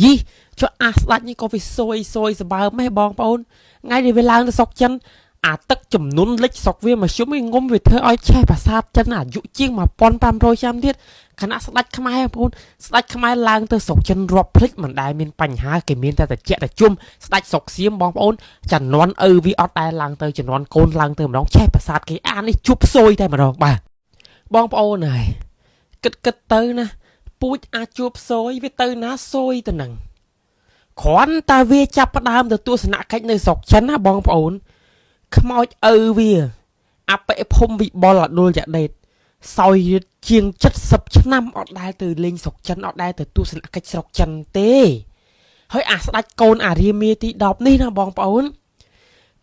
យីចុះអាស្ដាច់នេះក៏វាសួយសបើមហ៎បងប្អូនថ្ងៃនេះវាឡើងទៅស្រុកចិនអាទឹកចំនួនលិចស្រុកវាមកជុំឯងុំវាធ្វើឲ្យឆេះប្រាសាទចិនអាយុជាង1500ឆ្នាំទៀតខណៈស្ដាច់ខ្មែរបងប្អូនស្ដាច់ខ្មែរឡើងទៅស្រុកចិនរាប់ភ្លេចមិនដែលមានបញ្ហាគេមានតែតិចតែជុំស្ដាច់ស្រុកសៀមបងប្អូនចំនួនឪវាអត់ដែលឡើងទៅចំនួនកូនឡើងទៅម្ដងឆេះប្រាសាទគេអានេះជប់សួយតែម្ដងបាទបងប្អូនហើយគិតទៅណាពូជអាចជួបសួយវាទៅណាសួយទៅនឹងគ្រាន់តែវាចាប់ផ្ដើមទៅទស្សនកិច្ចនៅស្រុកចិនណាបងប្អូនខ្មោចឪវាអបិភពវិបុលអដុលយ៉ាដេតសោយជាង70ឆ្នាំអត់ដែលទៅលេងស្រុកចិនអត់ដែលទៅទស្សនកិច្ចស្រុកចិនទេហើយអាស្ដាច់កូនអារាមាទី10នេះណាបងប្អូន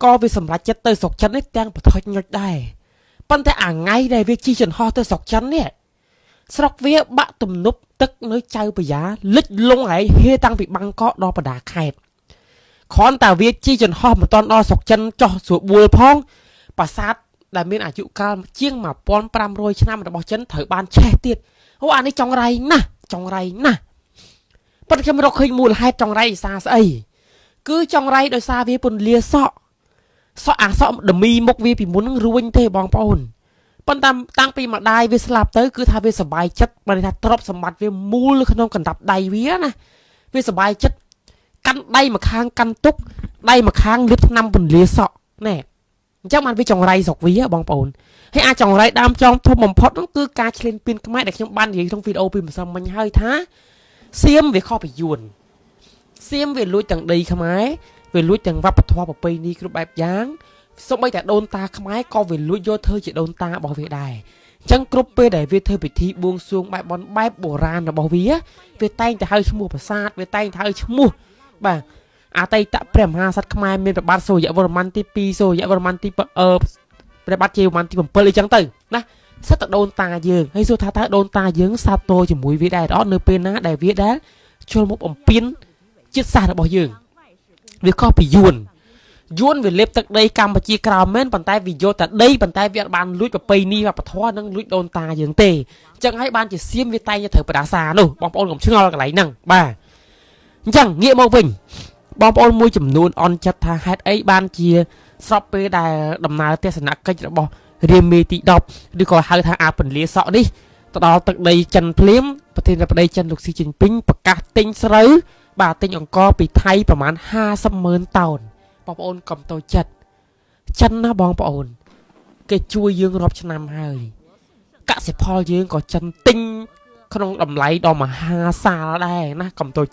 ក៏វាសម្រេចចិត្តទៅស្រុកចិននេះទាំងបថុចញុចដែរប៉ុន្តែអាថ្ងៃដែលវាជិះចន្ទោះទៅស្រុកចិននេះស្រុកវាបាក់ទំនប់ទឹកនៅចៅពយ៉ាលិចលងហើយហេតាំងពីបាងកកដល់បដាខេត្តគ្រាន់តែវាជិះចន្ទោះមិនទាន់ដល់ស្រុកចិនចោះស្រួលបួលផងប្រាសាទដែលមានអាយុកាលជាង1500ឆ្នាំរបស់ចិនត្រូវបានឆេះទៀតអូអានេះចង់រៃណាស់ប៉ុន្តែខ្ញុំរកឃើញមូលហេតុចង់រៃសារស្អីគឺចង់រៃដោយសារវាពន្លាសក់អាសក់ដមីមុខវាពីមុននឹងរួញទេបងប្អូនប៉ុន្តែតាំងពីម្ដាយវាស្លាប់ទៅគឺថាវាសบายចិត្តបើថាទ្រព្យសម្បត្តិវាមូលក្នុងកណ្ដាប់ដៃវាណាវាសบายចិត្តកាន់ដៃម្ខាងកាន់ទុកដៃម្ខាងលាបថ្នាំពន្លាសក់ណែអញ្ចឹងបានវាចង្រៃស្រុកវាបងប្អូនហើយអាចចង្រៃដើមចងធំបំផុតនោះគឺការឈ្លានពានខ្មែរដែលខ្ញុំបាននិយាយក្នុងវីដេអូពីម្សិលមិញហើយថាសៀមវាខុសពីយួនសៀមវាលួចទាំងដីខ្មែរវាលួចទាំងវប្បធម៌ប្រពៃណីគ្រប់បែបយ៉ាងសូម្បីតែដូនតាខ្មែរក៏វាលួចយកធ្វើជាដូនតារបស់វាដែរអញ្ចឹងគ្រប់ពេលដែលវាធ្វើពិធីបួងសួងបែបបនបែបបុរាណរបស់វាតែងតែហៅឈ្មោះប្រាសាទវាតែងតែហៅឈ្មោះបាទអតីតព្រះមហាក្សត្រខ្មែរមានព្រះបាទសូរ្យវរ្ម័នទី2សូរ្យវរ្ម័នទីព្រះបាទជ័យវរ្ម័នទី7អីចឹងទៅណាសិតតែដូនតាយើងហើយសួរថាតើដូនតាយើងសាបតោជាមួយវាដែរអត់នៅពេលណាដែលវាដែលជល់មុខអំពីនជាតិសាសន៍របស់យើងវាខុសពីយួនវាលេបទឹកដីកម្ពុជាក្រោមមែនប៉ុន្តែវាយកតែដីប៉ុន្តែវាអត់បានលួចប្រពៃណីវប្បធម៌និងលួចដូនតាយើងទេអញ្ចឹងហើយបានជាសៀមវាតែងតែត្រូវបដាសានោះបងប្អូនកុំឆ្ងល់កន្លែងហ្នឹងបាទអញ្ចឹងងាកមកវិញបងប្អូនមួយចំនួនអន់ចិត្តថាហេតុអីបានជាស្របពេលដែលដំណើរទស្សនកិច្ចរបស់រាមាទី10ឬក៏ហៅថាអាពន្លាសក់នេះទៅដល់ទឹកដីចិនភ្លាមប្រធានាធិបតីចិនលោកស៊ីជីនពីងប្រកាសទិញស្រូវបាទទិញអង្ករពីថៃប្រមាណ50,000 តោនបងប្អូនកុំតូចចិត្តចិនណាបងប្អូនគេជួយយើងរាប់ឆ្នាំហើយកសិផលយើងក៏ចិនទិញក្នុងតម្លៃដ៏មហាសាលដែរណាកុំតូចចិត្ត